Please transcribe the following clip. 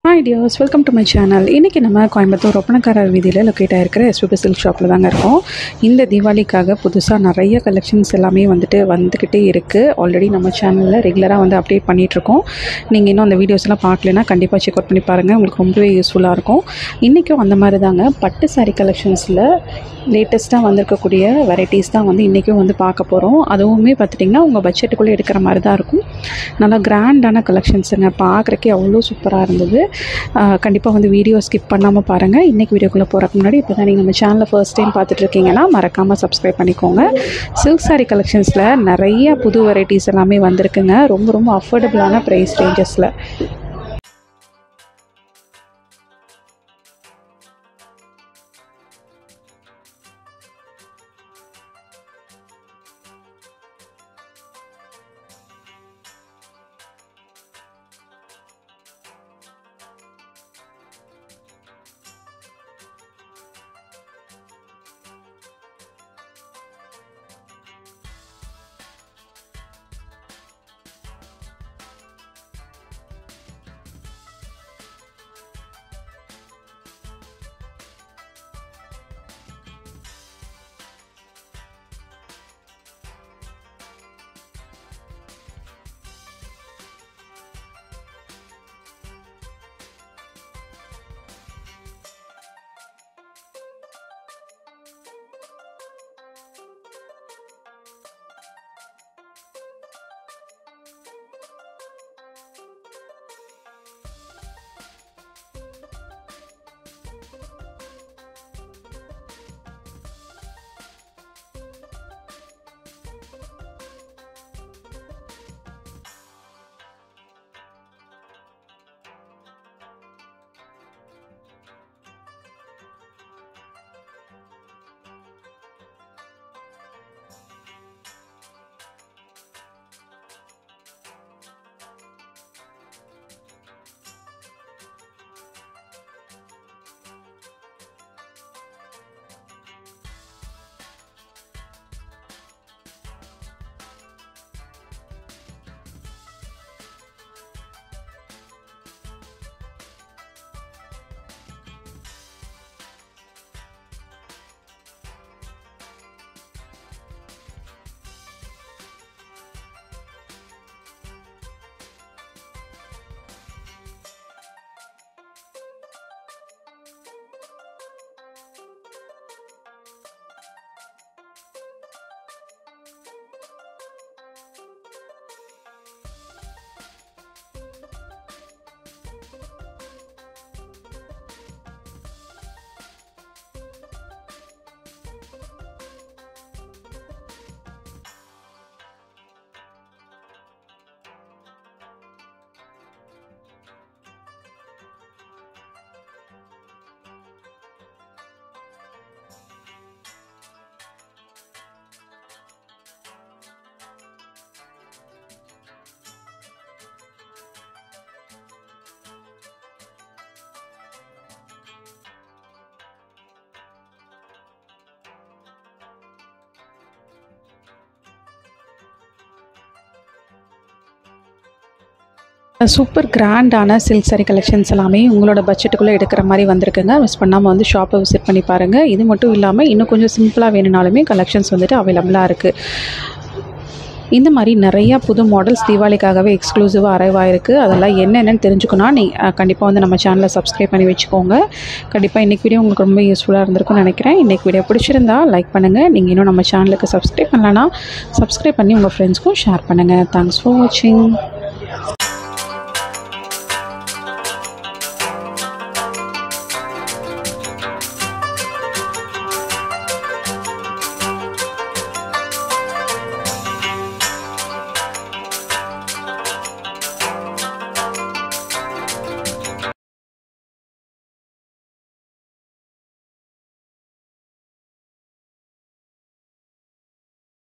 Hi dears, welcome to my channel. இன்னைக்கு நம்ம கோயம்புத்தூர் ஒப்பனக்காரர் வீதியில் லொக்கேட் ஆகிருக்கிற எஸ்பிபி சில்க் ஷாப்பில் தாங்க இருக்கோம். இந்த தீபாவளிக்காக புதுசாக நிறைய கலெக்ஷன்ஸ் எல்லாமே வந்துக்கிட்டே இருக்குது. ஆல்ரெடி நம்ம சேனலில் ரெகுலராக அப்டேட் பண்ணிகிட்ருக்கோம். நீங்கள் இன்னும் அந்த வீடியோஸ்லாம் பார்க்கலன்னா கண்டிப்பாக செக் அவுட் பண்ணி பாருங்கள், உங்களுக்கு ரொம்பவே யூஸ்ஃபுல்லாக இருக்கும். இன்றைக்கும் அந்த மாதிரி தாங்க பட்டு சாரீ கலெக்ஷன்ஸில் லேட்டஸ்ட்டாக வந்திருக்கக்கூடிய வெரைட்டிஸ் தான் இன்றைக்கும் பார்க்க போகிறோம். அதுவுமே பார்த்துட்டிங்கன்னா உங்கள் பட்ஜெட்டுக்குள்ளே எடுக்கிற மாதிரி தான் இருக்கும். நல்லா கிராண்டான கலெக்ஷன்ஸுங்க, பார்க்குறக்கே அவ்வளோ சூப்பராக இருந்தது. கண்டிப்பாக வீடியோ ஸ்கிப் பண்ணாமல் பாருங்கள். இன்றைக்கி வீடியோக்குள்ளே போகிறதுக்கு முன்னாடி இப்போ தான் நீங்கள் நம்ம சேனலில் ஃபர்ஸ்ட் டைம் பார்த்துட்ருக்கீங்கன்னா மறக்காமல் சப்ஸ்கிரைப் பண்ணிக்கோங்க. சில்க் சாரீ கலெக்ஷன்ஸில் நிறைய புது வெரைட்டிஸ் எல்லாமே வந்திருக்குங்க, ரொம்ப அஃபோர்டபுளான ப்ரைஸ் ரேஞ்சஸில். சூப்பர் கிராண்டான சில்க் சாரீ கலெக்ஷன்ஸ் எல்லாமே உங்களோட பட்ஜெட்டுக்குள்ளே எடுக்கிற மாதிரி வந்திருக்குங்க. மிஸ் பண்ணாமல் ஷாப்பை விசிட் பண்ணி பாருங்கள். இது மட்டும் இல்லாமல் இன்னும் கொஞ்சம் சிம்பிளாக வேணுனாலுமே கலெக்ஷன்ஸ் அவைலபிளாக இருக்குது. இந்த மாதிரி நிறையா புது மாடல்ஸ் தீபாவளிக்காகவே எக்ஸ்க்ளூசிவாக அரைவ் ஆகிருக்கு. அதெல்லாம் என்னென்னு தெரிஞ்சுக்கணும் கண்டிப்பாக நம்ம சேனலை சப்ஸ்கிரைப் பண்ணி வச்சுக்கோங்க. கண்டிப்பாக இன்றைக்கி வீடியோ உங்களுக்கு ரொம்ப யூஸ்ஃபுல்லாக இருந்திருக்கும்னு நினைக்கிறேன். இன்றைக்கி வீடியோ பிடிச்சிருந்தா லைக் பண்ணுங்கள். நீங்கள் இன்னும் நம்ம சேனலுக்கு சப்ஸ்கிரைப் பண்ணலன்னா சப்ஸ்கிரைப் பண்ணி உங்கள் ஃப்ரெண்ட்ஸ்க்கும் ஷேர் பண்ணுங்கள். தேங்க்ஸ் ஃபார் வாட்சிங்.